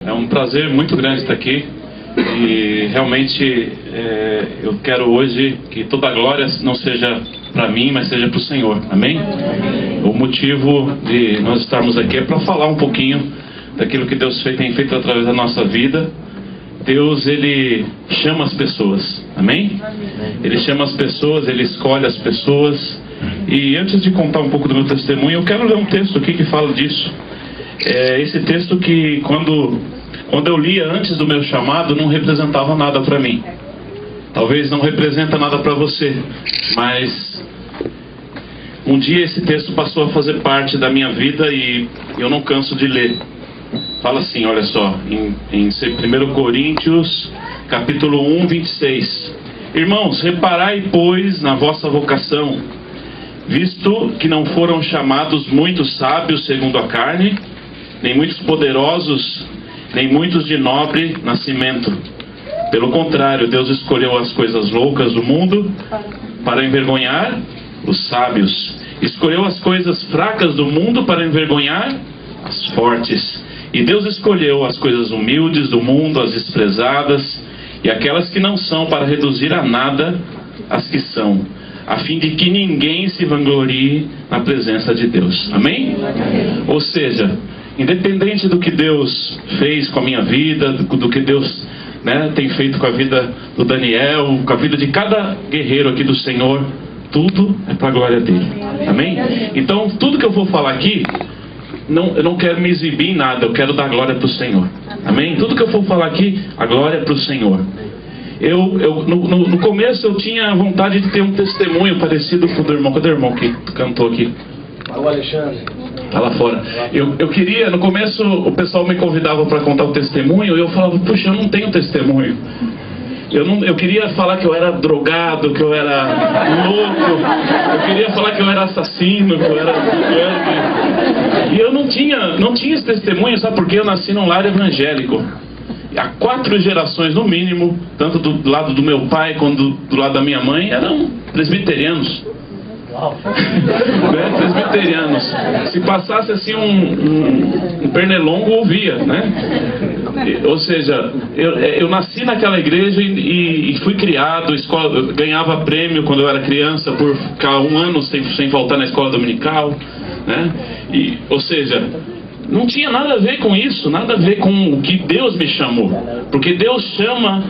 É um prazer muito grande estar aqui e realmente eu quero hoje que toda a glória não seja para mim, mas seja para o Senhor, amém? O motivo de nós estarmos aqui é para falar um pouquinho daquilo que Deus tem feito através da nossa vida. Deus, Ele chama as pessoas, amém? Ele chama as pessoas, Ele escolhe as pessoas. E antes de contar um pouco do meu testemunho, eu quero ler um texto aqui que fala disso. Esse texto que quando eu lia antes do meu chamado não representava nada para mim. Talvez não representa nada para você, mas um dia esse texto passou a fazer parte da minha vida e eu não canso de ler. Fala assim, olha só, em 1 Coríntios, capítulo 1, 26. Irmãos, reparai, pois, na vossa vocação, visto que não foram chamados muitos sábios segundo a carne, nem muitos poderosos, nem muitos de nobre nascimento. Pelo contrário, Deus escolheu as coisas loucas do mundo para envergonhar os sábios. Escolheu as coisas fracas do mundo para envergonhar as fortes. E Deus escolheu as coisas humildes do mundo, as desprezadas, e aquelas que não são, para reduzir a nada as que são, a fim de que ninguém se vanglorie na presença de Deus. Amém? Ou seja, independente do que Deus fez com a minha vida, do que Deus tem feito com a vida do Daniel, com a vida de cada guerreiro aqui do Senhor, tudo é para a glória dele. Amém? Então, tudo que eu vou falar aqui, eu não quero me exibir em nada, eu quero dar glória para o Senhor. Amém? Tudo que eu for falar aqui, a glória é para o Senhor. No começo eu tinha vontade de ter um testemunho parecido com o do irmão. Cadê o irmão que cantou aqui? O Alexandre. Tá lá fora. Eu queria, no começo o pessoal me convidava para contar o testemunho e eu falava, puxa, eu não tenho testemunho. Eu queria falar que eu era drogado, que eu era louco, eu queria falar que eu era assassino, que eu era... E eu não tinha esse testemunho, sabe por quê? Eu nasci num lar evangélico. Há 4 gerações no mínimo, tanto do lado do meu pai quanto do lado da minha mãe, eram presbiterianos. Presbiterianos. Se passasse assim um pernilongo, ouvia, ou seja, eu nasci naquela igreja e fui criado, eu ganhava prêmio quando eu era criança por ficar 1 ano sem faltar na escola dominical, ou seja, não tinha nada a ver com isso, nada a ver com o que Deus me chamou, porque Deus chama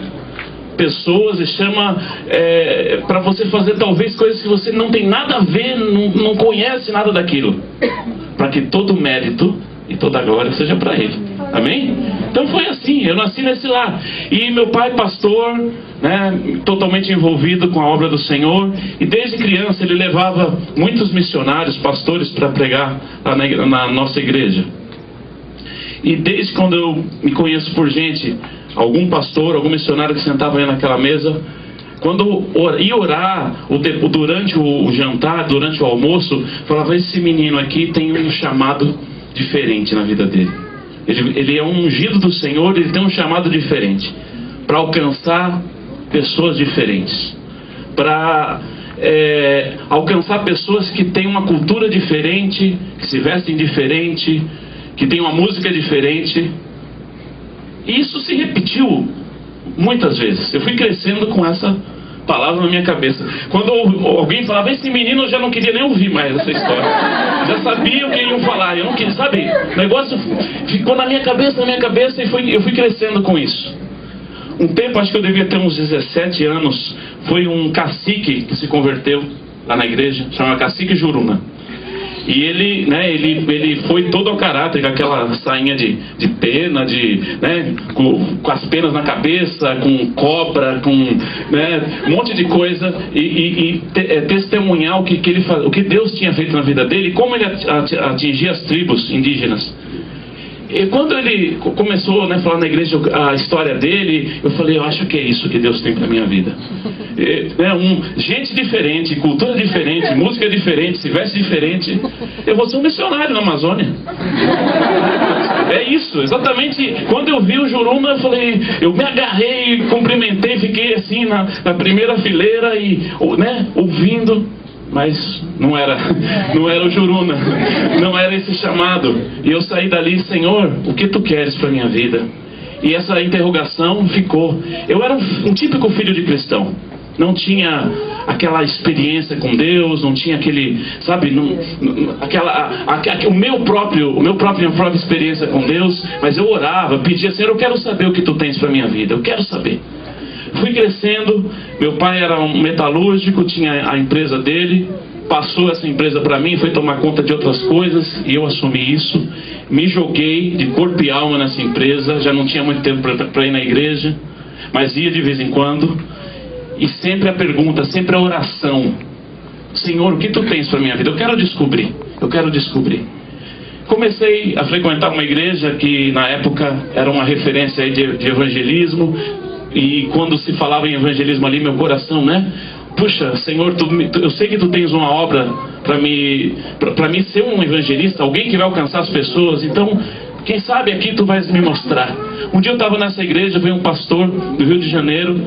pessoas e chama para você fazer talvez coisas que você não tem nada a ver, não conhece nada daquilo, para que todo o mérito e toda a glória seja para Ele. Amém? Então foi assim, eu nasci nesse lar. E meu pai pastor, totalmente envolvido com a obra do Senhor, e desde criança ele levava muitos missionários, pastores para pregar lá na nossa igreja. E desde quando eu me conheço por gente, algum pastor, algum missionário que sentava aí naquela mesa, quando ia orar, durante o jantar, durante o almoço, falava, esse menino aqui tem um chamado diferente na vida dele. Ele é um ungido do Senhor, ele tem um chamado diferente, para alcançar pessoas diferentes, para alcançar pessoas que têm uma cultura diferente, que se vestem diferente, que têm uma música diferente. E isso se repetiu muitas vezes. Eu fui crescendo com essa palavra na minha cabeça. Quando alguém falava, esse menino, eu já não queria nem ouvir mais essa história. Já sabia o que iam falar. Eu não queria, sabe? O negócio ficou na minha cabeça e eu fui crescendo com isso. Um tempo, acho que eu devia ter uns 17 anos, foi um cacique que se converteu lá na igreja, chama Cacique Juruna. E ele foi todo ao caráter, com aquela sainha de pena, com as penas na cabeça, com cobra, com um monte de coisa, e testemunhar o que Deus tinha feito na vida dele, e como ele atingia as tribos indígenas. E quando ele começou a falar na igreja a história dele, eu falei, eu acho que é isso que Deus tem para minha vida. Gente diferente, cultura diferente, música diferente, se veste diferente. Eu vou ser um missionário na Amazônia. É isso, exatamente. Quando eu vi o Juruna, eu me agarrei, cumprimentei, fiquei assim na primeira fileira e ouvindo. mas não era o Juruna, não era esse chamado. E eu saí dali: Senhor, o que tu queres para minha vida? E essa interrogação ficou. Eu era um típico filho de cristão. Não tinha aquela experiência com Deus, não tinha aquele, sabe, minha própria experiência com Deus. Mas eu orava, pedia: Senhor, eu quero saber o que tu tens para minha vida, eu quero saber. Fui crescendo. Meu pai era um metalúrgico, tinha a empresa dele, passou essa empresa para mim, foi tomar conta de outras coisas, e eu assumi isso. Me joguei de corpo e alma nessa empresa. Já não tinha muito tempo para ir na igreja, mas ia de vez em quando. E sempre a pergunta, sempre a oração: Senhor, o que tu tens para minha vida? Eu quero descobrir. Comecei a frequentar uma igreja que na época era uma referência aí de evangelismo. E quando se falava em evangelismo ali, meu coração, né? Puxa, Senhor, eu sei que tu tens uma obra para mim ser um evangelista, alguém que vai alcançar as pessoas. Então, quem sabe aqui tu vais me mostrar. Um dia eu estava nessa igreja, veio um pastor do Rio de Janeiro,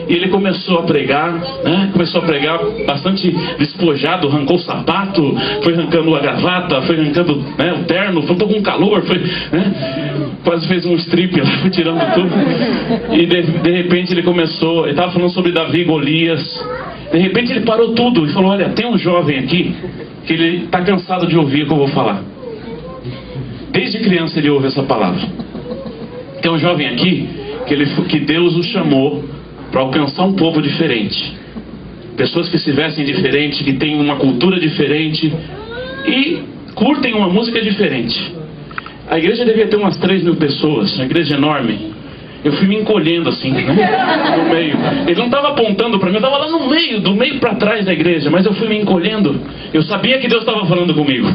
e ele começou a pregar, né? Começou a pregar bastante despojado, arrancou o sapato, foi arrancando a gravata, foi arrancando, né, o terno, faltou com calor, foi, né? Quase fez um strip, foi tirando tudo. E de repente ele estava falando sobre Davi e Golias. De repente ele parou tudo e falou: olha, tem um jovem aqui que ele está cansado de ouvir o que eu vou falar. Desde criança ele ouve essa palavra. Tem um jovem aqui que Deus o chamou para alcançar um povo diferente. Pessoas que se vestem diferente, que têm uma cultura diferente e curtem uma música diferente. A igreja devia ter umas 3.000 pessoas, uma igreja enorme. Eu fui me encolhendo assim, né? No meio. Ele não estava apontando para mim, eu estava lá no meio, do meio para trás da igreja, mas eu fui me encolhendo. Eu sabia que Deus estava falando comigo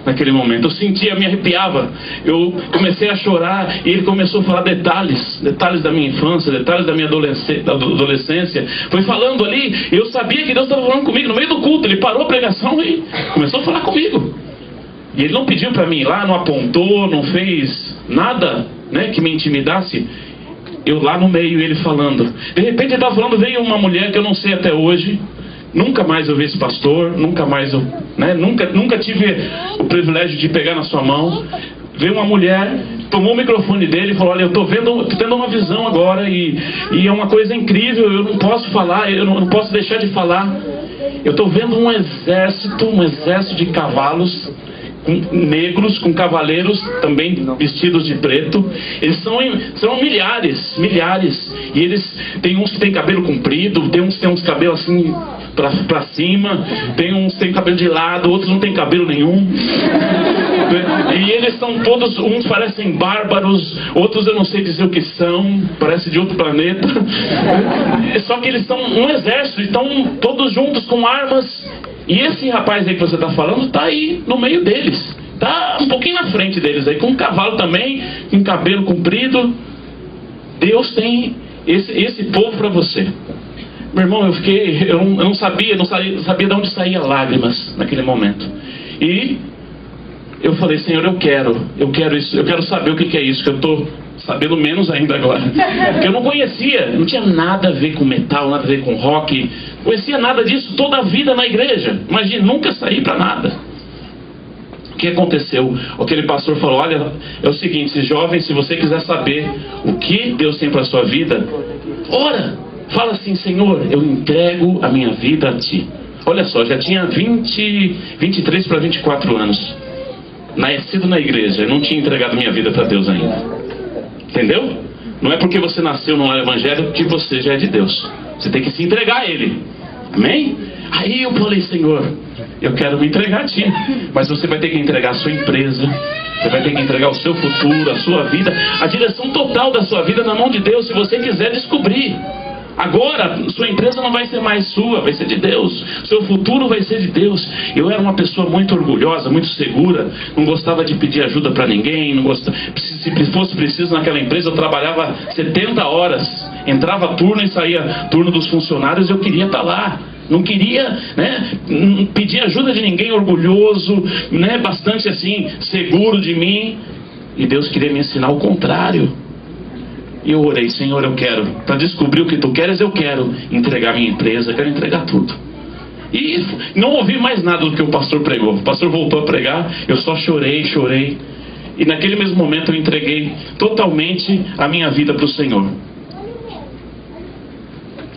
naquele momento. Eu sentia, me arrepiava. Eu comecei a chorar e ele começou a falar detalhes da minha infância, detalhes da minha adolescência. Foi falando ali, e eu sabia que Deus estava falando comigo no meio do culto. Ele parou a pregação e começou a falar comigo. E ele não pediu para mim ir lá, não apontou, não fez nada, né, que me intimidasse. Eu lá no meio, ele falando. De repente ele estava falando, veio uma mulher que eu não sei até hoje. Nunca mais eu vi esse pastor, nunca mais eu, né, nunca tive o privilégio de pegar na sua mão. Veio uma mulher, tomou o microfone dele e falou: olha, eu estou tendo uma visão agora e é uma coisa incrível, eu não posso falar, eu não posso deixar de falar. Eu estou vendo um exército de cavalos negros, com cavaleiros também vestidos de preto. Eles são milhares, e eles tem uns que tem cabelo comprido, tem uns que tem uns cabelos assim pra cima, tem uns que tem cabelo de lado, outros não tem cabelo nenhum. E eles são todos, uns parecem bárbaros, outros eu não sei dizer o que são, parece de outro planeta. Só que eles são um exército, estão todos juntos com armas. E esse rapaz aí que você está falando está aí no meio deles, está um pouquinho na frente deles aí, com um cavalo também, com cabelo comprido. Deus tem esse povo para você. Meu irmão, eu não sabia de onde saía lágrimas naquele momento. E eu falei: Senhor, eu quero isso, eu quero saber o que é isso, que eu estou sabendo menos ainda agora. Porque eu não conhecia, não tinha nada a ver com metal, nada a ver com rock, não conhecia nada disso toda a vida na igreja. Imagina, nunca saí para nada. O que aconteceu? Aquele pastor falou: olha, é o seguinte, jovem, se você quiser saber o que Deus tem para a sua vida, ora, fala assim: Senhor, eu entrego a minha vida a Ti. Olha só, já tinha 23 para 24 anos, nascido na igreja, eu não tinha entregado minha vida para Deus ainda. Entendeu? Não é porque você nasceu no lar evangélico que você já é de Deus. Você tem que se entregar a Ele. Amém? Aí eu falei: Senhor, eu quero me entregar a Ti, mas você vai ter que entregar a sua empresa, você vai ter que entregar o seu futuro, a sua vida, a direção total da sua vida na mão de Deus, se você quiser descobrir. Agora, sua empresa não vai ser mais sua, vai ser de Deus. Seu futuro vai ser de Deus. Eu era uma pessoa muito orgulhosa, muito segura. Não gostava de pedir ajuda para ninguém. Se fosse preciso naquela empresa, eu trabalhava 70 horas. Entrava turno e saía turno dos funcionários. Eu queria estar lá. Não queria, né, pedir ajuda de ninguém, orgulhoso, né, bastante assim, seguro de mim. E Deus queria me ensinar o contrário. E eu orei: Senhor, eu quero, para descobrir o que Tu queres, eu quero entregar minha empresa, eu quero entregar tudo. E não ouvi mais nada do que o pastor pregou. O pastor voltou a pregar, eu só chorei. E naquele mesmo momento eu entreguei totalmente a minha vida para o Senhor.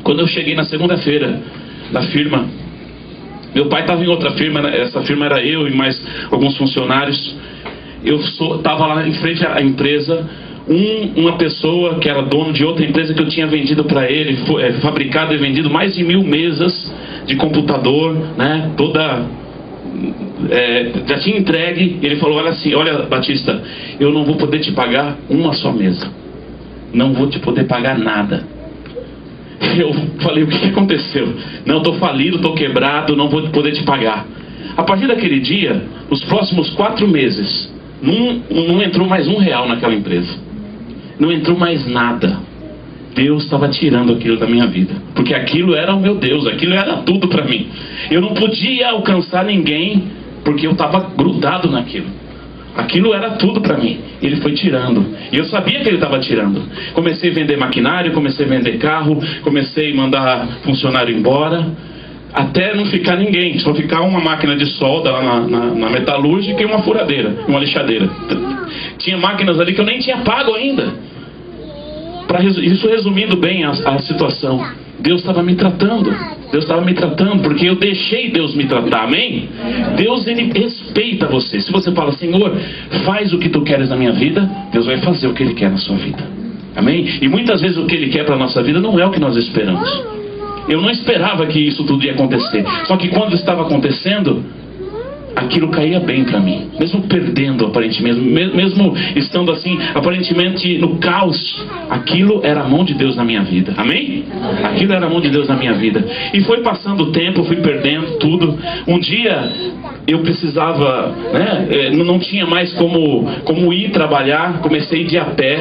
Quando eu cheguei na segunda-feira da firma, meu pai estava em outra firma, essa firma era eu e mais alguns funcionários. Eu estava lá em frente à empresa, uma pessoa que era dono de outra empresa que eu tinha vendido para ele, fabricado e vendido mais de 1000 mesas de computador, né, já tinha entregue. Ele falou: olha Batista, eu não vou poder te pagar uma só mesa, não vou te poder pagar nada. Eu falei: o que aconteceu? Não, estou falido, estou quebrado, não vou poder te pagar. A partir daquele dia, nos próximos 4 meses, não entrou mais R$1 naquela empresa, não entrou mais nada. Deus estava tirando aquilo da minha vida, porque aquilo era o meu Deus, aquilo era tudo para mim. Eu não podia alcançar ninguém, porque eu estava grudado naquilo. Aquilo era tudo para mim. Ele foi tirando, e eu sabia que ele estava tirando. Comecei a vender maquinário, comecei a vender carro, comecei a mandar funcionário embora, até não ficar ninguém, só ficar uma máquina de solda lá na metalúrgica e uma furadeira, uma lixadeira. Tinha máquinas ali que eu nem tinha pago ainda. Isso resumindo bem a situação, Deus estava me tratando. Deus estava me tratando porque eu deixei Deus me tratar, amém? Deus, ele respeita você. Se você fala: Senhor, faz o que tu queres na minha vida, Deus vai fazer o que ele quer na sua vida, amém? E muitas vezes o que ele quer para a nossa vida não é o que nós esperamos. Eu não esperava que isso tudo ia acontecer, só que quando estava acontecendo, aquilo caía bem para mim, mesmo perdendo aparentemente, mesmo estando assim aparentemente no caos, aquilo era a mão de Deus na minha vida, amém? Aquilo era a mão de Deus na minha vida. E foi passando o tempo, fui perdendo tudo. Um dia eu precisava, né, não tinha mais como ir trabalhar, comecei a ir de a pé,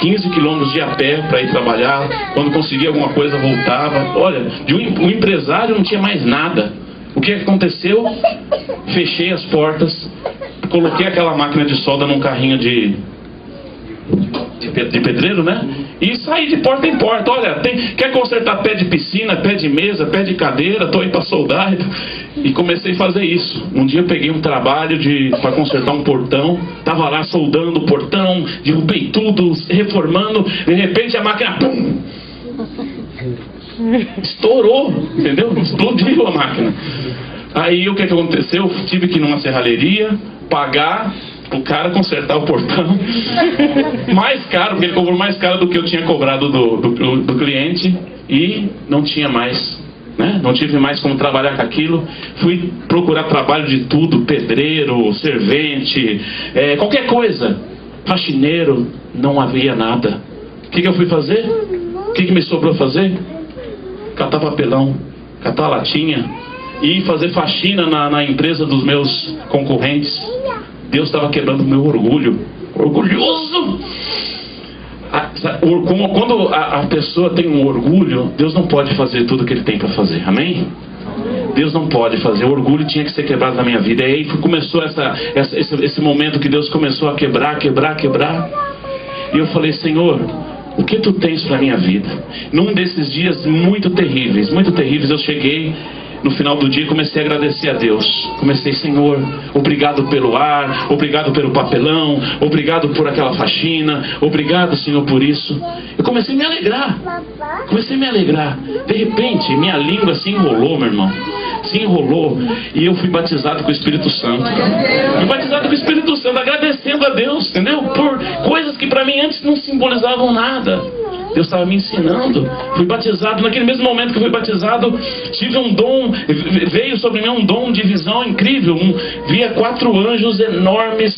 15 quilômetros de a pé para ir trabalhar. Quando conseguia alguma coisa, voltava. Olha, de um empresário não tinha mais nada. O que aconteceu? Fechei as portas, coloquei aquela máquina de solda num carrinho de pedreiro, né? E saí de porta em porta. Olha, quer consertar pé de piscina, pé de mesa, pé de cadeira? Estou aí para soldar. E comecei a fazer isso. Um dia eu peguei um trabalho para consertar um portão. Estava lá soldando o portão, derrubei tudo, reformando. De repente a máquina, pum! Estourou, entendeu? Explodiu a máquina. Aí o que aconteceu? Eu tive que ir numa serralheria, pagar o cara consertar o portão mais caro, porque ele cobrou mais caro do que eu tinha cobrado do cliente. E não tinha mais, né? Não tive mais como trabalhar com aquilo. Fui procurar trabalho de tudo: pedreiro, servente, qualquer coisa, faxineiro. Não havia nada. O que eu fui fazer? O que me sobrou fazer? Catar papelão, catar latinha e fazer faxina na empresa dos meus concorrentes. Deus estava quebrando o meu orgulho. Orgulhoso! Quando a pessoa tem um orgulho, Deus não pode fazer tudo o que ele tem para fazer, amém? Deus não pode fazer. O orgulho tinha que ser quebrado na minha vida. E aí começou esse momento que Deus começou a quebrar. E eu falei: Senhor, o que tu tens para a minha vida? Num desses dias muito terríveis, eu cheguei no final do dia e comecei a agradecer a Deus. Comecei: Senhor, obrigado pelo ar, obrigado pelo papelão, obrigado por aquela faxina, obrigado, Senhor, por isso. Eu comecei a me alegrar. De repente, minha língua se enrolou, meu irmão. Se enrolou, e eu fui batizado com o Espírito Santo. Fui batizado com o Espírito Santo, agradecendo a Deus, entendeu? Por coisas que para mim antes não simbolizavam nada. Deus estava me ensinando. Fui batizado, naquele mesmo momento que eu fui batizado, tive um dom, veio sobre mim um dom de visão incrível. Via 4 anjos enormes,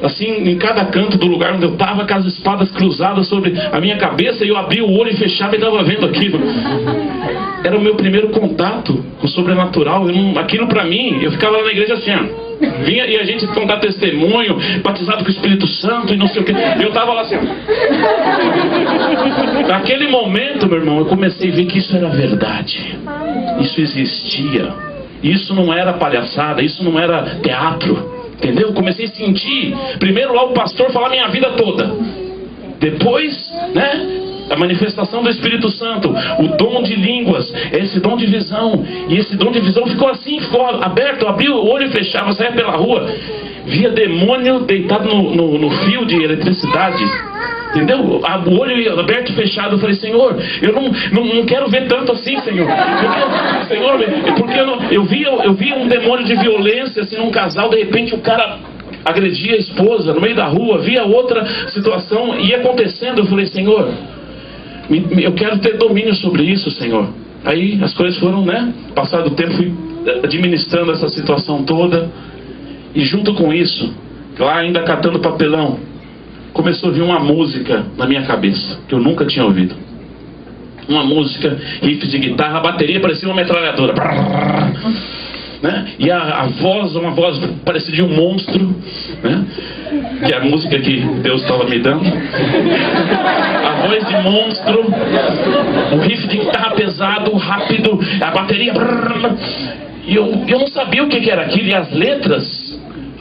assim, em cada canto do lugar onde eu estava, com as espadas cruzadas sobre a minha cabeça, e eu abria o olho e fechava e estava vendo aquilo. Era o meu primeiro contato com o sobrenatural. Aquilo para mim, eu ficava lá na igreja assim, ó. Vinha e a gente contar testemunho, batizado com o Espírito Santo e não sei o que. Eu estava lá assim, ó. Naquele momento, meu irmão, eu comecei a ver que isso era verdade. Isso existia. Isso não era palhaçada, isso não era teatro. Entendeu? Eu comecei a sentir, primeiro lá o pastor falar minha vida toda. Depois, né? a manifestação do Espírito Santo, o dom de línguas, esse dom de visão. E esse dom de visão ficou assim, ficou aberto. Eu abria o olho e fechava, saía pela rua, via demônio deitado no fio de eletricidade. Entendeu? O olho aberto e fechado. Eu falei, Senhor, eu não quero ver tanto assim, Senhor. Porque eu via um demônio de violência assim, num casal. De repente o cara agredia a esposa no meio da rua. Via outra situação, ia acontecendo. Eu falei, Senhor, eu quero ter domínio sobre isso, Senhor. Aí as coisas foram, né? Passado o tempo, fui administrando essa situação toda. E junto com isso, lá ainda catando papelão, começou a vir uma música na minha cabeça, que eu nunca tinha ouvido. Uma música, riff de guitarra, a bateria parecia uma metralhadora. Né? E a voz, uma voz parecia de um monstro, né? Que é a música que Deus estava me dando. A voz de monstro, um riff de guitarra pesado, rápido, a bateria. E eu não sabia o que era aquilo, e as letras.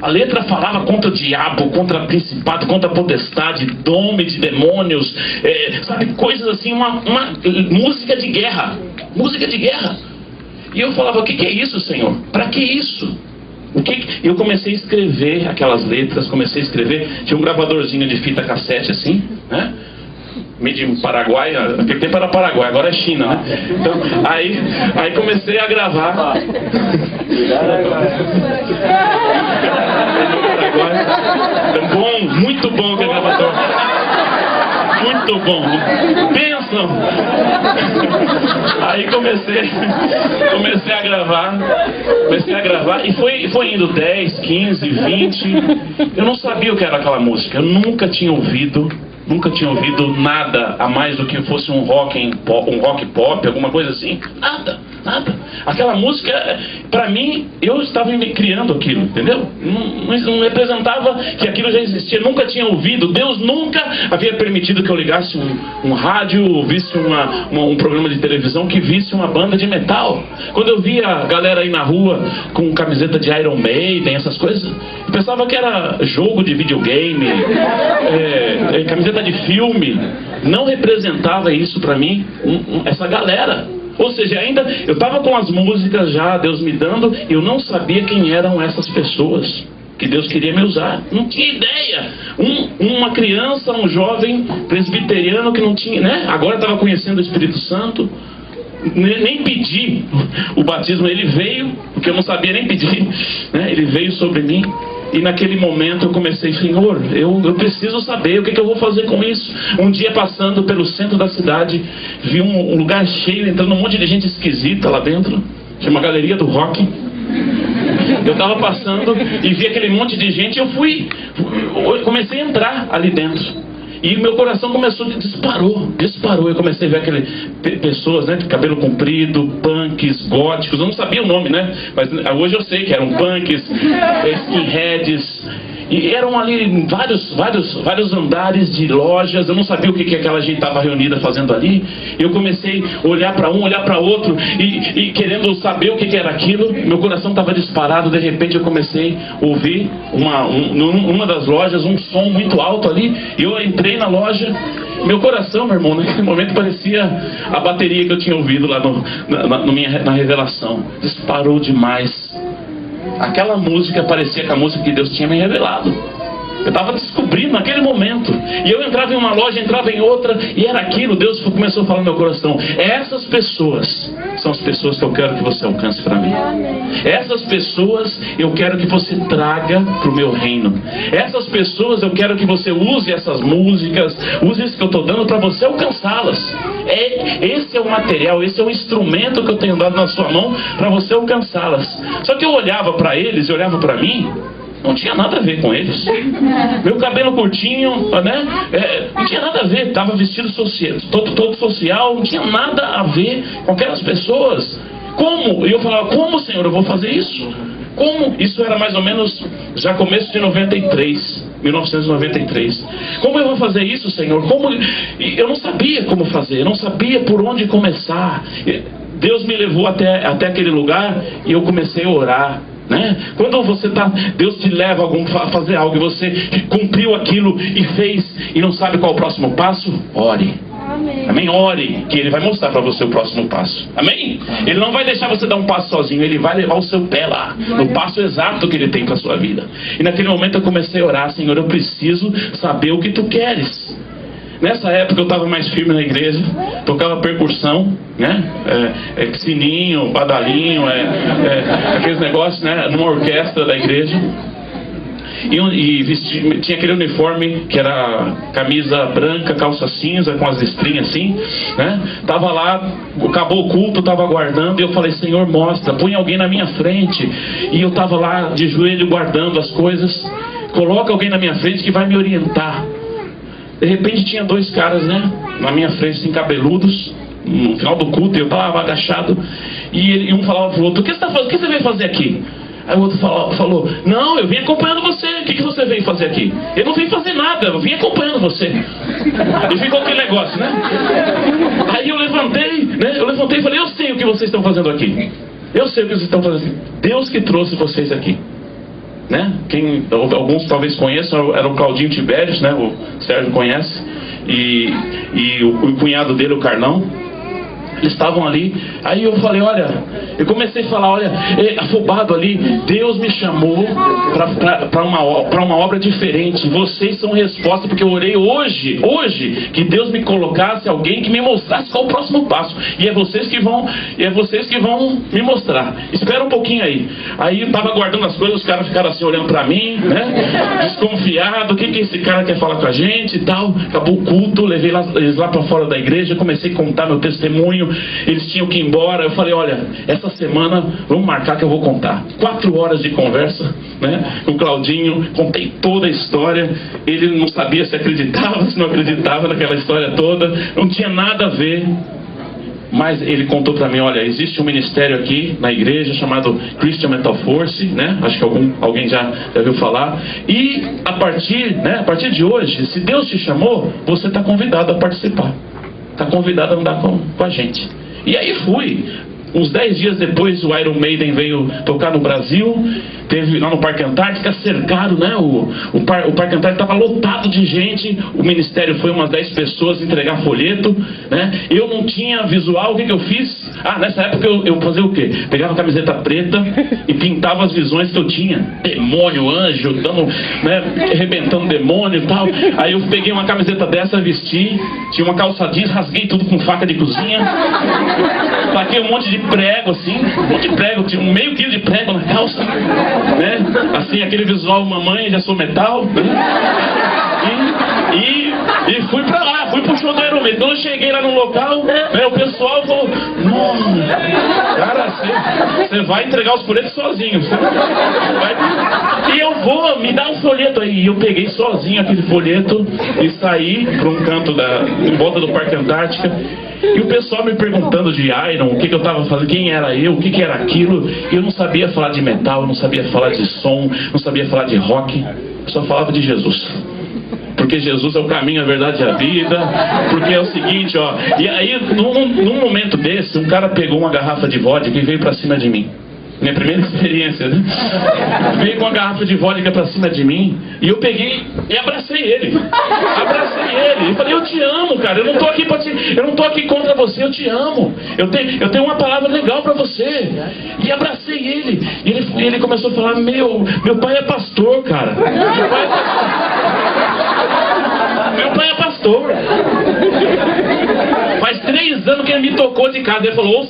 A letra falava contra o diabo, contra o principado, contra a potestade, nome de demônios, sabe, coisas assim, uma música de guerra. Música de guerra. E eu falava, o que é isso, Senhor? Para que isso? Eu comecei a escrever aquelas letras, tinha um gravadorzinho de fita cassete assim, né? Made in Paraguai, naquele tempo era Paraguai, agora é China, né? Então, aí comecei a gravar. Bom, muito bom aquele gravador. Muito bom. Bênção. Aí comecei a gravar e foi indo 10, 15, 20. Eu não sabia o que era aquela música. Eu nunca tinha ouvido nada a mais do que fosse um rock pop, alguma coisa assim. Nada. Aquela música, pra mim, eu estava criando aquilo, entendeu? Não representava que aquilo já existia, nunca tinha ouvido. Deus nunca havia permitido que eu ligasse um rádio, visse um programa de televisão, que visse uma banda de metal. Quando eu via a galera aí na rua com camiseta de Iron Maiden, essas coisas, eu pensava que era jogo de videogame, camiseta de filme. Não representava isso pra mim, essa galera. Ou seja, ainda eu estava com as músicas já, Deus me dando, eu não sabia quem eram essas pessoas que Deus queria me usar. Não tinha ideia. Uma criança, um jovem presbiteriano que não tinha, né? Agora estava conhecendo o Espírito Santo. Nem pedi o batismo, ele veio, porque eu não sabia nem pedir, né? Ele veio sobre mim. E naquele momento eu comecei, Senhor, eu preciso saber o que eu vou fazer com isso. Um dia passando pelo centro da cidade, vi um lugar cheio, entrando um monte de gente esquisita lá dentro. Chama Galeria do Rock. Eu estava passando e vi aquele monte de gente, eu comecei a entrar ali dentro. E meu coração disparou. Eu comecei a ver aquelas pessoas, né, de cabelo comprido, punks, góticos. Eu não sabia o nome, né? Mas hoje eu sei que eram punks, skinheads. E eram ali vários andares de lojas. Eu não sabia o que aquela gente estava reunida fazendo ali. Eu comecei a olhar para um, olhar para outro e querendo saber o que era aquilo. Meu coração estava disparado. De repente eu comecei a ouvir numa das lojas um som muito alto ali. E eu entrei na loja. Meu coração, meu irmão, naquele momento parecia a bateria que eu tinha ouvido lá na revelação. Disparou demais. Aquela música parecia com a música que Deus tinha me revelado. Eu estava descobrindo naquele momento. E eu entrava em uma loja, entrava em outra, e era aquilo. Deus começou a falar no meu coração. Essas pessoas são as pessoas que eu quero que você alcance para mim. Essas pessoas eu quero que você traga para o meu reino. Essas pessoas eu quero que você use essas músicas, use isso que eu estou dando para você alcançá-las. Esse é o material, esse é o instrumento que eu tenho dado na sua mão para você alcançá-las. Só que eu olhava para eles e olhava para mim. Não tinha nada a ver com eles. Meu cabelo curtinho, né? Não tinha nada a ver. Estava vestido todo social. Não tinha nada a ver com aquelas pessoas. Como? E eu falava, como, Senhor, eu vou fazer isso? Como? Isso era mais ou menos já começo de 1993. Como eu vou fazer isso, Senhor? Como? Eu não sabia como fazer. Eu não sabia por onde começar. Deus me levou até aquele lugar e eu comecei a orar. Né? Quando Deus te leva a fazer algo e você cumpriu aquilo e fez e não sabe qual é o próximo passo, ore. Amém? Ore, que Ele vai mostrar para você o próximo passo. Amém? Ele não vai deixar você dar um passo sozinho, Ele vai levar o seu pé lá, no passo exato que Ele tem para a sua vida. E naquele momento eu comecei a orar: Senhor, eu preciso saber o que Tu queres. Nessa época eu estava mais firme na igreja, tocava percussão, né? Sininho, badalinho, aqueles negócios, né? Numa orquestra da igreja. E tinha aquele uniforme que era camisa branca, calça cinza, com as listrinhas assim, né? Tava lá, acabou o culto, tava aguardando, e eu falei: Senhor, mostra, põe alguém na minha frente. E eu tava lá de joelho guardando as coisas. Coloca alguém na minha frente que vai me orientar. De repente tinha dois caras, né, na minha frente, assim, cabeludos, no final do culto, eu tava agachado, e um falava pro outro: o que você tá fazendo? O que você veio fazer aqui? Aí o outro falou: não, eu vim acompanhando você. O que você veio fazer aqui? Eu não vim fazer nada, eu vim acompanhando você. E ficou aquele negócio, né? Aí eu levantei, né? E falei: eu sei o que vocês estão fazendo aqui. Eu sei o que vocês estão fazendo aqui. Deus que trouxe vocês aqui. Né? Alguns talvez conheçam, era o Claudinho Tibérios, né? O Sérgio conhece. E o cunhado dele, o Carlão. Eles estavam ali. Aí eu falei: olha, eu comecei a falar: olha, afobado ali, Deus me chamou para uma obra diferente. Vocês são resposta, porque eu orei hoje, que Deus me colocasse alguém que me mostrasse qual o próximo passo. E é vocês que vão me mostrar. Espera um pouquinho aí. Aí eu estava guardando as coisas, os caras ficaram assim olhando para mim, né? Desconfiado, o que esse cara quer falar com a gente e tal. Acabou o culto, levei eles lá para fora da igreja, comecei a contar meu testemunho. Eles tinham que ir embora. Eu falei: olha, essa semana vamos marcar que eu vou contar. 4 horas de conversa, né, com o Claudinho. Contei toda a história. Ele não sabia se acreditava, se não acreditava naquela história toda. Não tinha nada a ver. Mas ele contou para mim: olha, existe um ministério aqui na igreja chamado Christian Mental Force, né? Acho que alguém já ouviu falar. E a partir de hoje, se Deus te chamou, você está convidado a participar. Está convidado a andar com a gente. E aí fui. Uns 10 dias depois, o Iron Maiden veio tocar no Brasil. Teve lá no Parque Antártica, cercaram, né? O Parque Antártica estava lotado de gente. O ministério foi umas 10 pessoas entregar folheto, né? Eu não tinha visual. O que eu fiz? Nessa época eu fazia o quê? Pegava a camiseta preta e pintava as visões que eu tinha. Demônio, anjo, dando, né, arrebentando demônio e tal. Aí eu peguei uma camiseta dessa, vesti. Tinha uma calça jeans, rasguei tudo com faca de cozinha. Taquei um monte de prego, assim. Um monte de prego. Tinha meio quilo de prego na calça, né? Assim, aquele visual: mamãe, já sou metal, né? E fui pra lá, fui pro show do Iron Maiden. Quando eu cheguei lá no local, né, o pessoal falou: cara, você vai entregar os folhetos sozinho. E eu vou, me dá um folheto aí. E eu peguei sozinho aquele folheto e saí pra um canto em volta do Parque Antártica. E o pessoal me perguntando de Iron, o que eu estava fazendo, quem era eu, o que era aquilo. E eu não sabia falar de metal, eu não sabia falar de som, não sabia falar de rock. Eu só falava de Jesus. Porque Jesus é o caminho, a verdade e a vida. Porque é o seguinte, ó. E aí, num momento desse, um cara pegou uma garrafa de vodka e veio pra cima de mim. Minha primeira experiência, né? Veio com uma garrafa de vodka pra cima de mim. E eu peguei e abracei ele. E falei: eu te amo, cara. Eu não tô aqui contra você, eu te amo. Eu tenho uma palavra legal pra você. E abracei ele. E ele começou a falar: meu pai é pastor, cara. Meu pai é pastor. Faz 3 anos que ele me tocou de casa. Ele falou: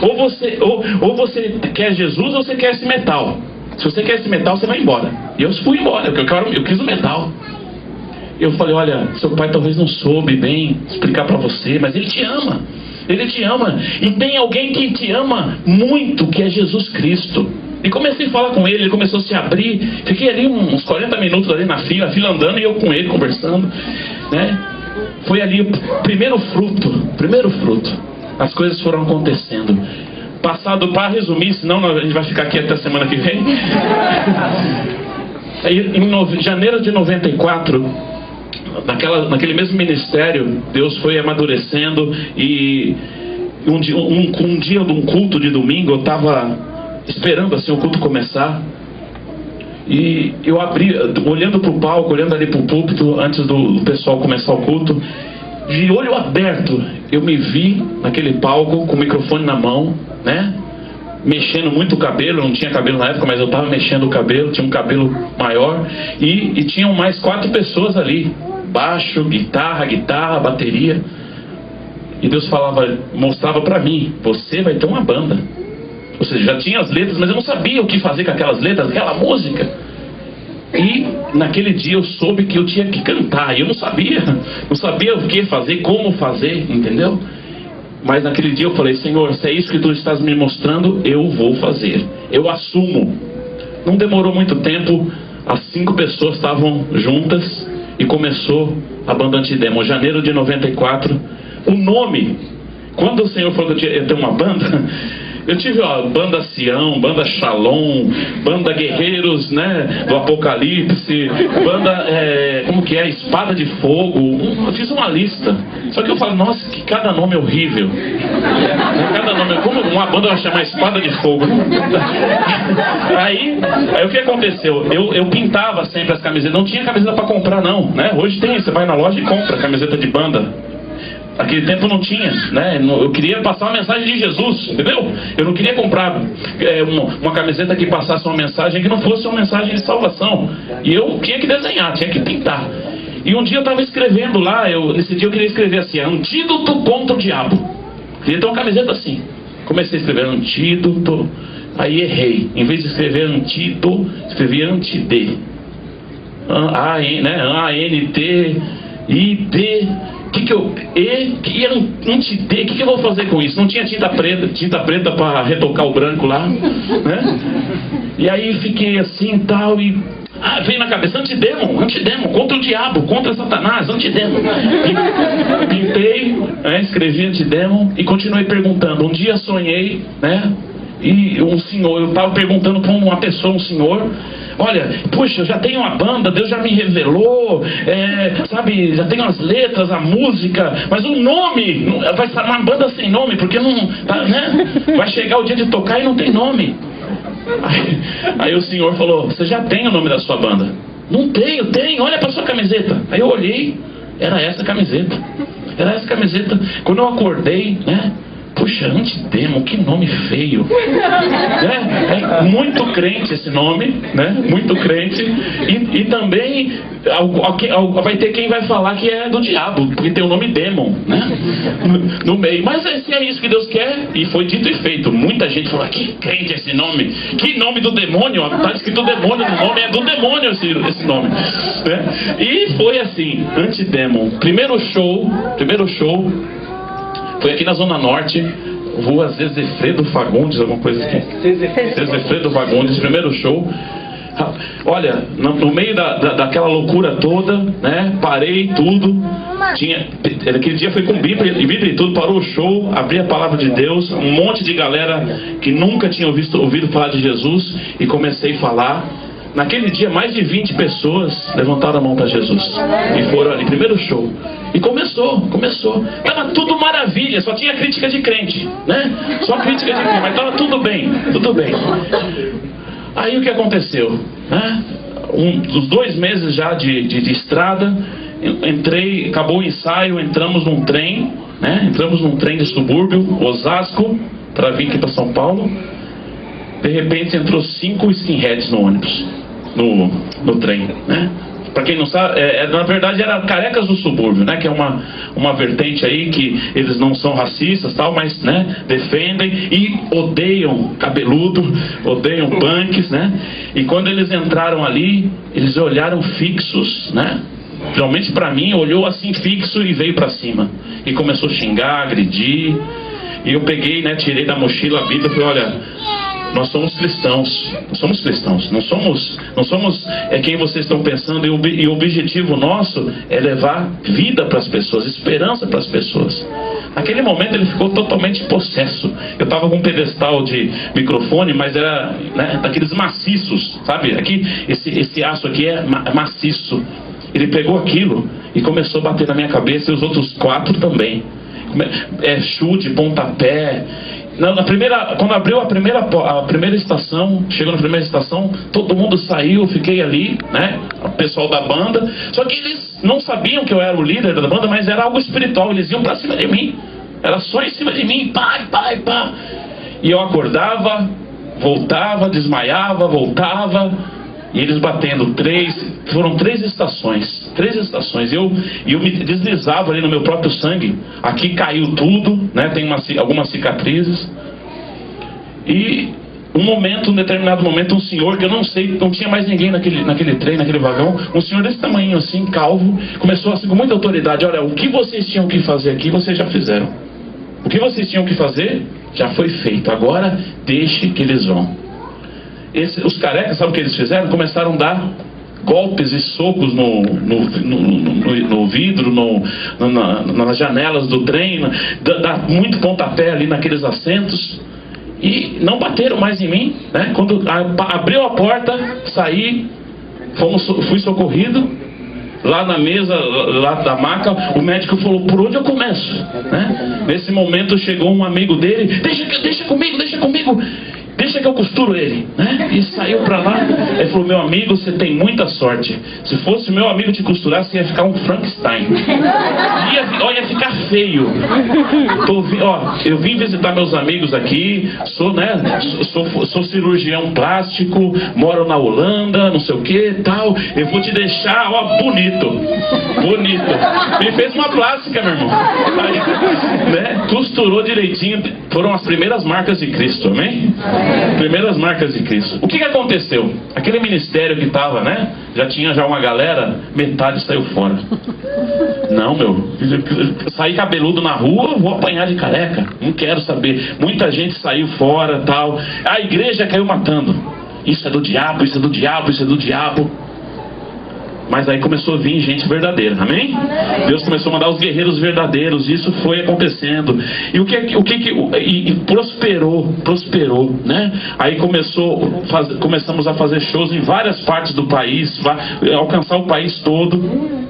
ou você quer Jesus ou você quer esse metal. Se você quer esse metal, você vai embora. E eu fui embora, porque eu quis o metal. Eu falei: olha, seu pai talvez não soube bem explicar pra você, mas ele te ama. Ele te ama. E tem alguém que te ama muito, que é Jesus Cristo. E comecei a falar com ele, ele começou a se abrir. Fiquei ali uns 40 minutos ali na fila, a fila andando e eu com ele conversando, né? Foi ali o primeiro fruto. As coisas foram acontecendo. Passado, para resumir, senão a gente vai ficar aqui até a semana que vem. Aí, em janeiro de 94, naquele mesmo ministério, Deus foi amadurecendo. E um dia de um culto de domingo, eu estava esperando assim o culto começar. E eu abri, olhando para o palco, olhando ali para o púlpito, antes do pessoal começar o culto, de olho aberto, eu me vi naquele palco com o microfone na mão, né? Mexendo muito o cabelo, não tinha cabelo na época, mas eu estava mexendo o cabelo, tinha um cabelo maior, e tinham mais 4 pessoas ali, baixo, guitarra, bateria, e Deus mostrava para mim, você vai ter uma banda. Ou seja, já tinha as letras, mas eu não sabia o que fazer com aquelas letras, aquela música. E naquele dia eu soube que eu tinha que cantar, e eu não sabia o que fazer, como fazer, entendeu? Mas naquele dia eu falei, Senhor, se é isso que tu estás me mostrando, eu vou fazer, eu assumo. Não demorou muito tempo, as 5 pessoas estavam juntas e começou a banda Antidemon, janeiro de 94. O nome, quando o Senhor falou que eu ia ter uma banda, eu tive banda Sião, banda Shalom, banda Guerreiros, né, do Apocalipse, banda, como que é, Espada de Fogo. Eu fiz uma lista. Só que eu falo, nossa, que cada nome horrível. Cada nome, como uma banda vai chamar Espada de Fogo? Aí o que aconteceu? Eu pintava sempre as camisetas, não tinha camiseta para comprar não, né? Hoje tem, você vai na loja e compra camiseta de banda. Naquele tempo não tinha, né? Eu queria passar uma mensagem de Jesus, entendeu? Eu não queria comprar uma camiseta que passasse uma mensagem que não fosse uma mensagem de salvação. E eu tinha que desenhar, tinha que pintar. E um dia eu estava escrevendo lá, nesse dia eu queria escrever assim, antídoto contra o diabo. Queria ter uma camiseta assim. Comecei a escrever antídoto, aí errei. Em vez de escrever antídoto, escrevi antidê. A-N-T-I-D... E era um antidê, o que eu vou fazer com isso? Não tinha tinta preta para retocar o branco lá, né? E aí fiquei assim e tal, e veio na cabeça, antidemon, contra o diabo, contra Satanás, antidemon. Pintei, escrevi antidemon e continuei perguntando. Um dia sonhei, né? E um senhor, eu estava perguntando para uma pessoa, um senhor, olha, puxa, eu já tenho uma banda, Deus já me revelou, sabe, já tenho as letras, a música, mas o nome, vai ser uma banda sem nome, porque não, né? Vai chegar o dia de tocar e não tem nome. Aí o senhor falou, você já tem o nome da sua banda? Não tenho, olha para sua camiseta. Aí eu olhei, era essa camiseta. Quando eu acordei, né? Puxa, Antidemon, que nome feio. É muito crente esse nome, né? Muito crente. E também vai ter quem vai falar que é do diabo, porque tem o nome Demon, né? No meio. Mas se é isso que Deus quer, e foi dito e feito. Muita gente falou, que crente esse nome? Que nome do demônio? Está escrito demônio no nome, é do demônio esse nome. Né? E foi assim, Antidemon. Primeiro show foi aqui na Zona Norte, rua Zezefredo Fagundes, alguma coisa assim. Zezefredo Fagundes, primeiro show. Olha, no meio daquela loucura toda, né? Parei tudo. Aquele dia foi com Bíblia e tudo, parou o show, abri a palavra de Deus, um monte de galera que nunca tinha ouvido falar de Jesus, e comecei a falar. Naquele dia, mais de 20 pessoas levantaram a mão para Jesus. E foram ali, primeiro show. E começou. Tava tudo maravilha, só tinha crítica de crente, né? Só crítica de crente, mas tava tudo bem. Aí o que aconteceu? Né? Uns 2 meses já de estrada, acabou o ensaio, entramos num trem, né? Entramos num trem de subúrbio, Osasco, para vir aqui para São Paulo. De repente entrou 5 skinheads no ônibus, no trem, né? Para quem não sabe, na verdade era Carecas do Subúrbio, né? Que é uma vertente aí que eles não são racistas, tal, mas, né, defendem e odeiam cabeludo, odeiam punks, né? E quando eles entraram ali, eles olharam fixos, né? Realmente para mim, olhou assim fixo e veio para cima. E começou a xingar, agredir. E eu peguei, né, tirei da mochila a Bíblia e falei, olha, nós somos cristãos, não somos quem vocês estão pensando, e o objetivo nosso é levar vida para as pessoas, esperança para as pessoas. Naquele momento ele ficou totalmente possesso. Eu estava com um pedestal de microfone, mas era, né, daqueles maciços, sabe? Aqui, esse aço aqui é maciço. Ele pegou aquilo e começou a bater na minha cabeça, e os outros 4 também. Chute, pontapé. Quando abriu a primeira estação, chegou na primeira estação, todo mundo saiu, fiquei ali, né? O pessoal da banda. Só que eles não sabiam que eu era o líder da banda, mas era algo espiritual. Eles iam pra cima de mim. Era só em cima de mim, pá. E eu acordava, voltava, desmaiava, voltava. E eles batendo foram 3 estações. 3 estações. E eu me deslizava ali no meu próprio sangue. Aqui caiu tudo, né? Tem algumas cicatrizes. E um determinado momento, um senhor, que eu não sei, não tinha mais ninguém naquele trem, naquele vagão, um senhor desse tamanho assim, calvo, começou assim com muita autoridade: olha, o que vocês tinham que fazer aqui, vocês já fizeram. O que vocês tinham que fazer, já foi feito. Agora, deixe que eles vão. Os carecas, sabe o que eles fizeram? Começaram a dar golpes e socos no vidro, nas janelas do trem, dar muito pontapé ali naqueles assentos, e não bateram mais em mim, né? Quando abriu a porta, saí, fui socorrido. Lá na mesa, lá da maca, o médico falou: por onde eu começo? Né? Nesse momento chegou um amigo dele: deixa comigo, deixa que eu costuro ele, né? E saiu pra lá. Ele falou: meu amigo, você tem muita sorte. Se fosse meu amigo te costurar, você ia ficar um Frankenstein. Ia ficar feio. Eu vim visitar meus amigos aqui, sou cirurgião plástico, moro na Holanda, não sei o que, tal. Eu vou te deixar, bonito. Me fez uma plástica, meu irmão. Aí, né? Costurou direitinho. Foram as primeiras marcas de Cristo, amém? Primeiras marcas de Cristo. O que aconteceu? Aquele ministério que estava, né? Já tinha uma galera, metade saiu fora. Não, sair cabeludo na rua, vou apanhar de careca. Não quero saber. Muita gente saiu fora, tal. A igreja caiu matando. Isso é do diabo, isso é do diabo, isso é do diabo. Mas aí começou a vir gente verdadeira, amém? Deus começou a mandar os guerreiros verdadeiros, isso foi acontecendo. E prosperou, né? Aí começamos a fazer shows em várias partes do país, alcançar o país todo.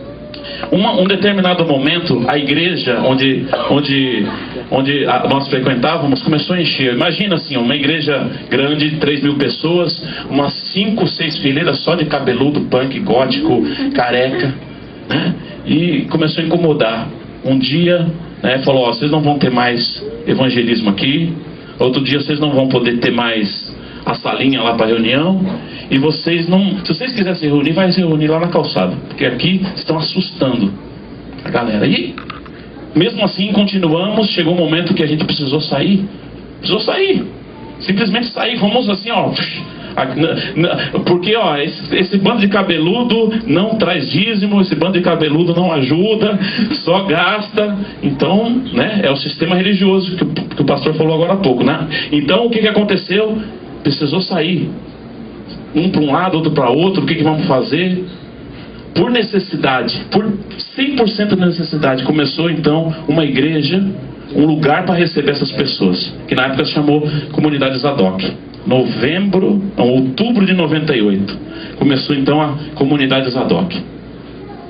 Um determinado momento, a igreja onde nós frequentávamos começou a encher. Imagina assim, uma igreja grande, 3.000 pessoas, umas 5, 6 fileiras só de cabeludo, punk, gótico, careca, né? E começou a incomodar. Um dia, né, falou: vocês não vão ter mais evangelismo aqui. Outro dia, vocês não vão poder ter mais a salinha lá para reunião. E vocês não... Se vocês quiserem se reunir, vai se reunir lá na calçada. Porque aqui estão assustando a galera. E mesmo assim continuamos. Chegou um momento que a gente precisou sair. Simplesmente sair. Vamos assim, porque esse bando de cabeludo não traz dízimo, esse bando de cabeludo não ajuda, só gasta. Então, né, é o sistema religioso que o pastor falou agora há pouco, né? Então o que aconteceu? Precisou sair. Um para um lado, outro para outro. O que vamos fazer? Por necessidade, por 100% de necessidade, começou então uma igreja, um lugar para receber essas pessoas, que na época se chamou Comunidade Zadok. Outubro de 98 começou então a Comunidade Zadok.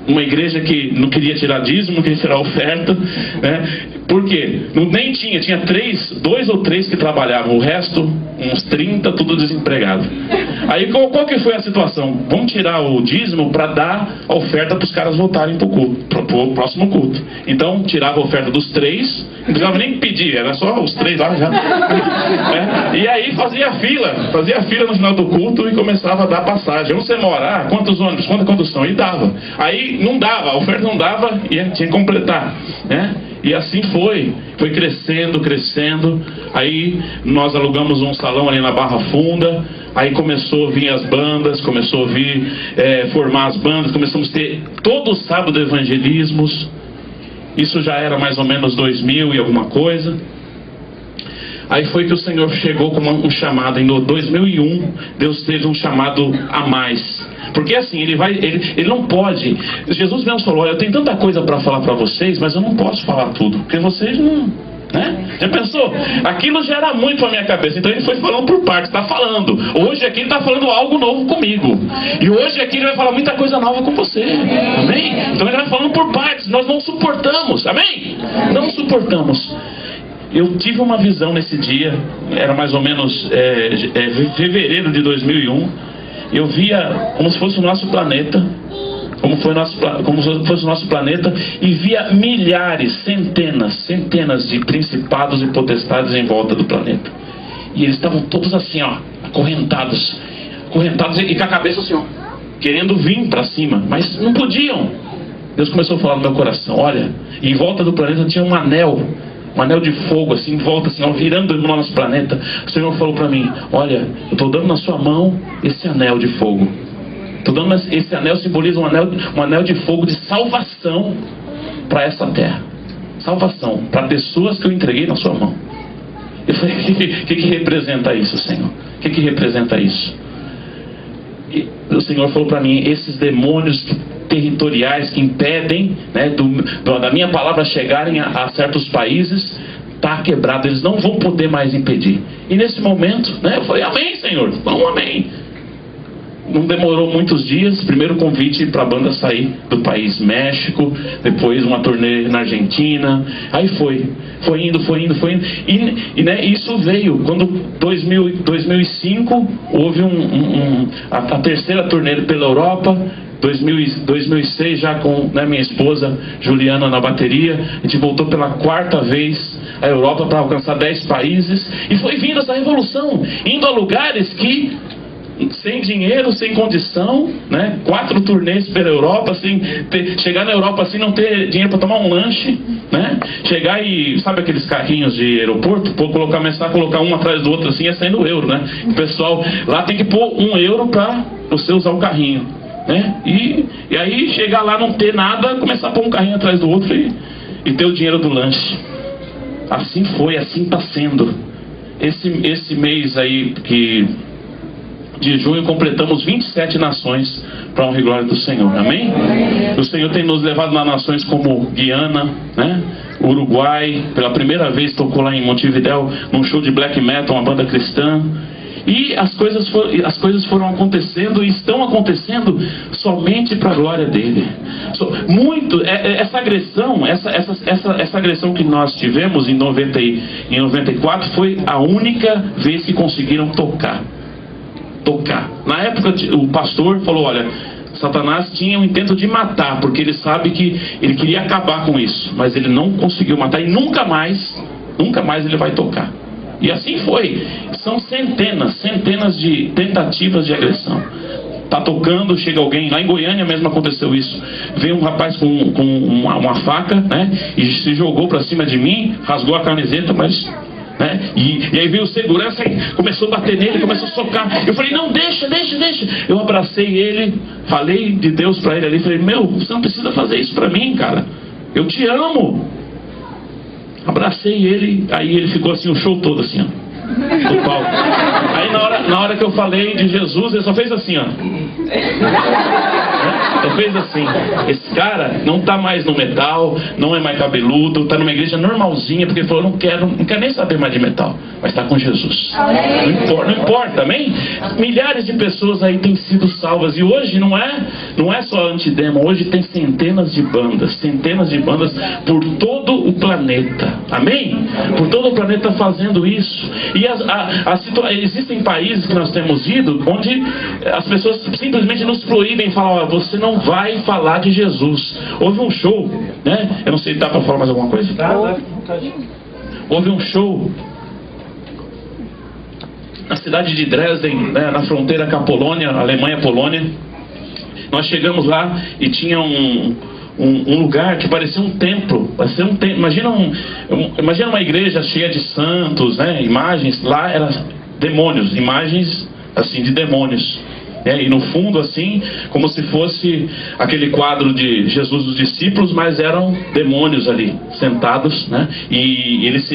Uma igreja que não queria tirar dízimo, não queria tirar oferta, né? Por quê? Nem tinha 2 ou 3 que trabalhavam, o resto, uns 30, tudo desempregado. Aí qual que foi a situação? Vamos tirar o dízimo para dar a oferta para os caras voltarem para o culto, para o próximo culto. Então tirava a oferta dos 3, não precisava nem pedir, era só os 3 lá já. E aí fazia fila no final do culto e começava a dar passagem. Onde você mora? Quantos ônibus? Quantos são? E dava. Aí não dava, a oferta não dava e a gente tinha que completar, né? E assim foi crescendo. Aí nós alugamos um salão ali na Barra Funda. Aí começou a vir as bandas, começou a vir formar as bandas. Começamos a ter todo sábado evangelismos. Isso já era mais ou menos 2000 e alguma coisa. Aí foi que o Senhor chegou com um chamado. Em 2001, Deus teve um chamado a mais. Porque assim, ele não pode. Jesus mesmo falou: eu tenho tanta coisa para falar para vocês, mas eu não posso falar tudo, porque vocês não... Né? Já pensou? Aquilo já era muito na minha cabeça. Então ele foi falando por partes. Está falando. Hoje aqui ele está falando algo novo comigo. E hoje aqui ele vai falar muita coisa nova com você. Amém? Então ele vai falando por partes. Nós não suportamos. Amém? Não suportamos. eu tive uma visão nesse dia, era mais ou menos fevereiro de 2001, eu via como se fosse o nosso planeta, como se fosse o nosso planeta, e via milhares, centenas de principados e potestades em volta do planeta. E eles estavam todos assim, ó, acorrentados e com a cabeça assim, ó, querendo vir para cima, mas não podiam. Deus começou a falar no meu coração, olha, e em volta do planeta tinha um anel de fogo, assim, em volta, assim, ó, virando no nosso planeta. O Senhor falou para mim, olha, eu estou dando na sua mão esse anel de fogo. Esse anel simboliza um anel de fogo de salvação para essa terra. Salvação para pessoas que eu entreguei na sua mão. Eu falei, o que representa isso, Senhor? O que representa isso? E o Senhor falou para mim, esses demônios territoriais que impedem, né, da minha palavra chegarem a certos países, está quebrado, eles não vão poder mais impedir. E nesse momento, né, eu falei, amém, Senhor, vamos, amém. Não demorou muitos dias, primeiro convite para a banda sair do país, México, depois uma turnê na Argentina, aí foi indo, e né, isso veio, quando 2005, houve a terceira turnê pela Europa, 2006 já com, né, minha esposa Juliana na bateria, a gente voltou pela quarta vez à Europa para alcançar 10 países, e foi vindo essa revolução, indo a lugares que sem dinheiro, sem condição, né? 4 turnês pela Europa, chegar na Europa assim, não ter dinheiro para tomar um lanche, né? Chegar e, sabe aqueles carrinhos de aeroporto, começar a colocar um atrás do outro assim, é saindo euro, né? O pessoal lá tem que pôr €1 para você usar o carrinho, né? E aí chegar lá, não ter nada, começar a pôr um carrinho atrás do outro e ter o dinheiro do lanche. Assim foi, assim está sendo. Esse mês aí de junho completamos 27 nações para a honra e glória do Senhor, amém? O Senhor tem nos levado a nações como Guiana, né? Uruguai, pela primeira vez tocou lá em Montevidéu num show de black metal, uma banda cristã, e as coisas foram acontecendo e estão acontecendo somente para a glória dele. Essa agressão que nós tivemos em 94 foi a única vez que conseguiram tocar. Na época o pastor falou, olha, Satanás tinha o intento de matar, porque ele sabe que ele queria acabar com isso, mas ele não conseguiu matar e nunca mais ele vai tocar. E assim foi. São centenas de tentativas de agressão. Tá tocando, chega alguém, lá em Goiânia mesmo aconteceu isso, veio um rapaz com uma faca, né, e se jogou para cima de mim, rasgou a camiseta, mas... né? E aí veio o segurança e começou a bater nele, começou a socar. Eu falei, não, deixa. Eu abracei ele, falei de Deus para ele ali, falei, você não precisa fazer isso para mim, cara, eu te amo. Abracei ele, aí ele ficou assim o show todo assim, ó, do palco. Aí na hora que eu falei de Jesus, ele só fez assim, ó. Ele fez assim. Esse cara não tá mais no metal, não é mais cabeludo, tá numa igreja normalzinha, porque ele falou, não quero nem saber mais de metal, mas tá com Jesus. Não importa, amém? Milhares de pessoas aí têm sido salvas, e hoje não é só Antidemon, hoje tem centenas de bandas por todo o planeta, amém? Por todo o planeta fazendo isso. E existem países que nós temos ido, onde as pessoas simplesmente nos proíbem e falam, você não vai falar de Jesus. Houve um show, né? Eu não sei, dá para falar mais alguma coisa? Houve um show na cidade de Dresden, né, na fronteira com a Polônia, Alemanha-Polônia. Nós chegamos lá e tinha um lugar que parecia um templo. Imagina uma igreja cheia de santos, né, imagens. Lá eram demônios, imagens assim de demônios. E no fundo assim, como se fosse aquele quadro de Jesus dos discípulos, mas eram demônios ali, sentados, né? E eles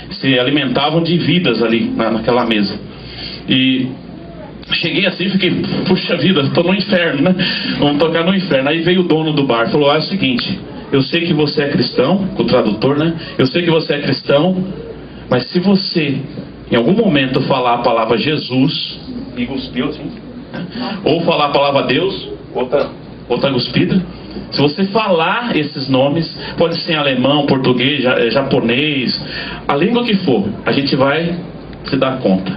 se alimentavam de vidas ali naquela mesa. E cheguei assim, fiquei, puxa vida, estou no inferno, né? Vamos tocar no inferno. Aí veio o dono do bar, falou, é o seguinte, eu sei que você é cristão, o tradutor, né? Eu sei que você é cristão, mas se você em algum momento falar a palavra Jesus e cuspiu assim, né? Ou falar a palavra Deus, outra cuspida, Se você falar esses nomes, pode ser em alemão, português, japonês, a língua que for, a gente vai se dar conta.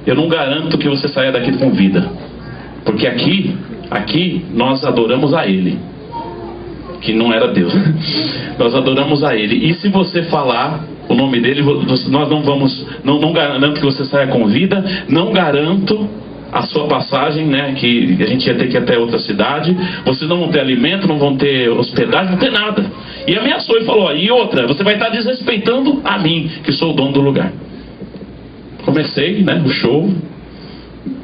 Eu não garanto que você saia daqui com vida, porque aqui nós adoramos a Ele, que não era Deus. Nós adoramos a Ele. E se você falar o nome dele, nós não vamos, não garanto que você saia com vida, não garanto a sua passagem, né, que a gente ia ter que ir até outra cidade. Vocês não vão ter alimento, não vão ter hospedagem, não tem nada. E ameaçou e falou, e outra, você vai estar desrespeitando a mim, que sou o dono do lugar. Comecei, né, o show.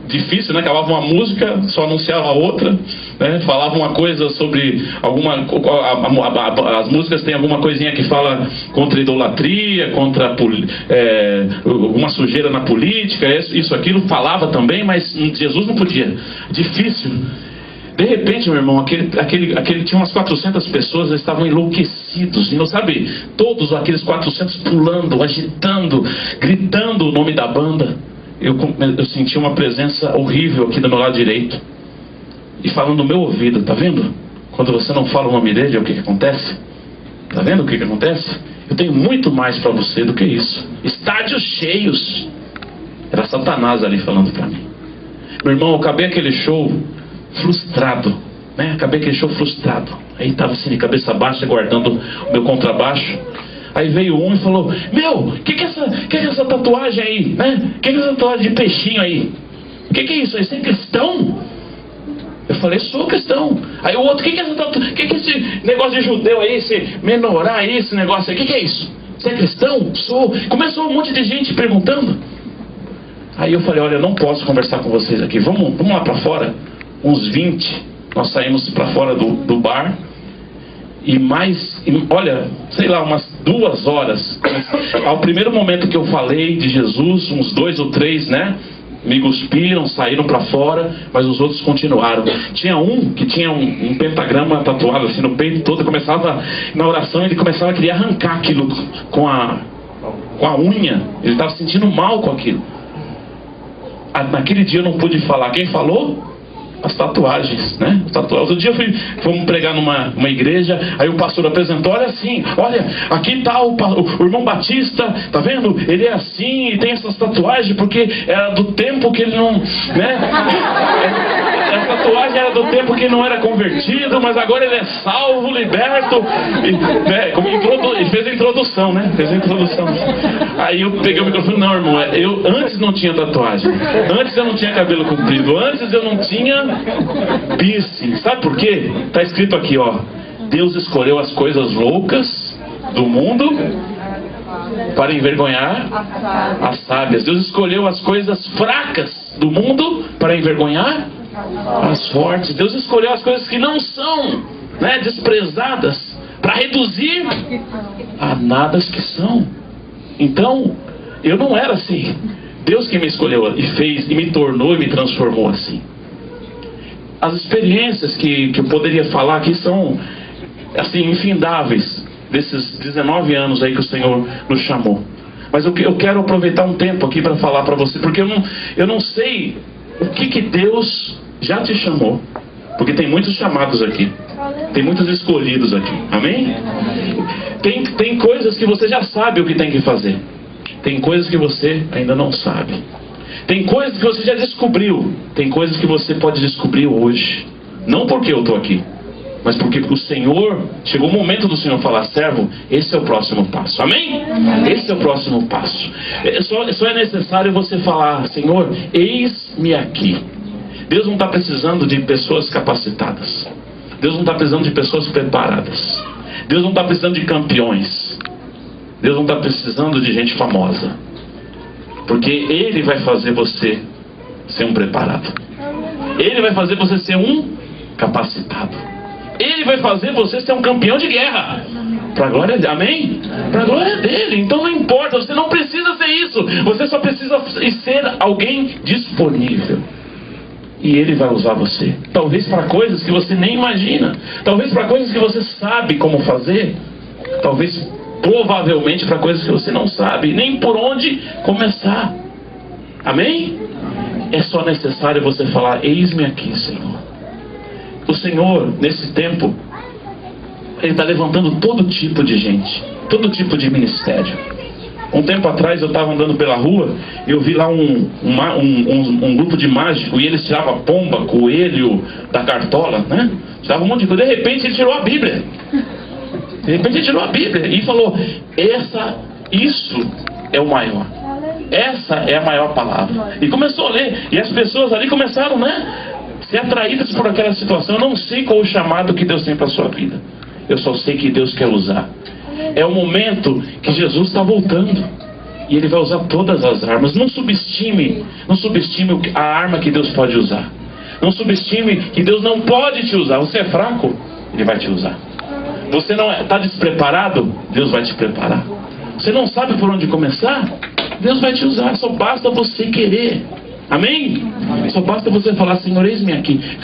Difícil, né? Acabava uma música, só anunciava a outra, né? Falava uma coisa sobre alguma... as músicas têm alguma coisinha que fala contra idolatria, contra alguma sujeira na política, isso, aquilo, falava também, mas Jesus não podia. Difícil. De repente, meu irmão, aquele tinha umas 400 pessoas, eles estavam enlouquecidos, e não sabe, todos aqueles 400 pulando, agitando, gritando o nome da banda. Eu senti uma presença horrível aqui do meu lado direito, e falando no meu ouvido, tá vendo? Quando você não fala o nome dele, o que acontece? Tá vendo o que acontece? Eu tenho muito mais para você do que isso. Estádios cheios. Era Satanás ali falando para mim. Meu irmão, eu acabei aquele show frustrado, né? Acabei aquele show frustrado. Aí estava assim de cabeça baixa, guardando o meu contrabaixo. Aí veio um e falou, meu, que é essa tatuagem aí, né? Que é essa tatuagem de peixinho aí? Que é isso aí? Você é cristão? Eu falei, sou cristão. Aí o outro, que é essa tatuagem? Que é esse negócio de judeu aí, esse menorá aí, esse negócio aí? Que é isso? Você é cristão? Sou. Começou um monte de gente perguntando. Aí eu falei, olha, eu não posso conversar com vocês aqui. Vamos lá pra fora. Uns 20. Nós saímos pra fora do bar. E olha, sei lá, umas 2 horas. Ao primeiro momento que eu falei de Jesus, uns 2 ou 3, né? Me cuspiram, saíram para fora, mas os outros continuaram. Tinha um que tinha um pentagrama tatuado assim no peito todo, começava, na oração ele começava a querer arrancar aquilo com a unha. Ele estava sentindo mal com aquilo. Naquele dia eu não pude falar. Quem falou? As tatuagens, né? Outro dia fomos pregar numa igreja, aí o pastor apresentou, olha assim, olha, aqui tá o irmão Batista, tá vendo? Ele é assim e tem essas tatuagens porque era do tempo que ele não, né? A tatuagem era do tempo que ele não era convertido, mas agora ele é salvo, liberto, né? Ele fez a introdução, né? Aí eu peguei o microfone, não, irmão, eu antes não tinha tatuagem, antes eu não tinha cabelo comprido, antes eu não tinha piercing. Sabe por quê? Está escrito aqui, ó, Deus escolheu as coisas loucas do mundo para envergonhar as sábias. Deus escolheu as coisas fracas do mundo para envergonhar as fortes. Deus escolheu as coisas que não são, né, desprezadas, para reduzir a nada as que são. Então, eu não era assim. Deus que me escolheu e fez, e me tornou e me transformou assim. As experiências que eu poderia falar aqui são assim, infindáveis, desses 19 anos aí que o Senhor nos chamou. Mas eu quero aproveitar um tempo aqui para falar para você, porque eu não sei o que Deus já te chamou, porque tem muitos chamados aqui, tem muitos escolhidos aqui, amém? Tem coisas que você já sabe o que tem que fazer, tem coisas que você ainda não sabe. Tem coisas que você já descobriu. Tem coisas que você pode descobrir hoje. Não porque eu estou aqui, mas porque o Senhor, chegou o momento do Senhor falar, servo, esse é o próximo passo. Amém? Esse é o próximo passo. Só é necessário você falar, Senhor, eis-me aqui. Deus não está precisando de pessoas capacitadas. Deus não está precisando de pessoas preparadas. Deus não está precisando de campeões. Deus não está precisando de gente famosa. Porque Ele vai fazer você ser um preparado. Ele vai fazer você ser um capacitado. Ele vai fazer você ser um campeão de guerra. Para a glória dele. Amém? Para a glória dele. Então não importa, você não precisa ser isso. Você só precisa ser alguém disponível. E Ele vai usar você. Talvez para coisas que você nem imagina. Talvez para coisas que você sabe como fazer. Talvez provavelmente para coisas que você não sabe, nem por onde começar. Amém? É só necessário você falar, eis-me aqui, Senhor. O Senhor, nesse tempo, Ele está levantando todo tipo de gente, todo tipo de ministério. Um tempo atrás eu estava andando pela rua e eu vi lá um grupo de mágicos e eles tiravam pomba, coelho da cartola, né? Tiravam um monte de coisa. De repente ele tirou a Bíblia. De repente ele tirou a Bíblia e falou: isso é o maior. Essa é a maior palavra. E começou a ler. E as pessoas ali começaram, ser atraídas por aquela situação. Eu não sei qual o chamado que Deus tem para a sua vida. Eu só sei que Deus quer usar. É o momento que Jesus está voltando. E Ele vai usar todas as armas. Não subestime a arma que Deus pode usar. Não subestime que Deus não pode te usar. Você é fraco, Ele vai te usar. Você não está despreparado, Deus vai te preparar. Você não sabe por onde começar, Deus vai te usar. Só basta você querer. Amém? Só basta você falar: Senhor, eis-me aqui.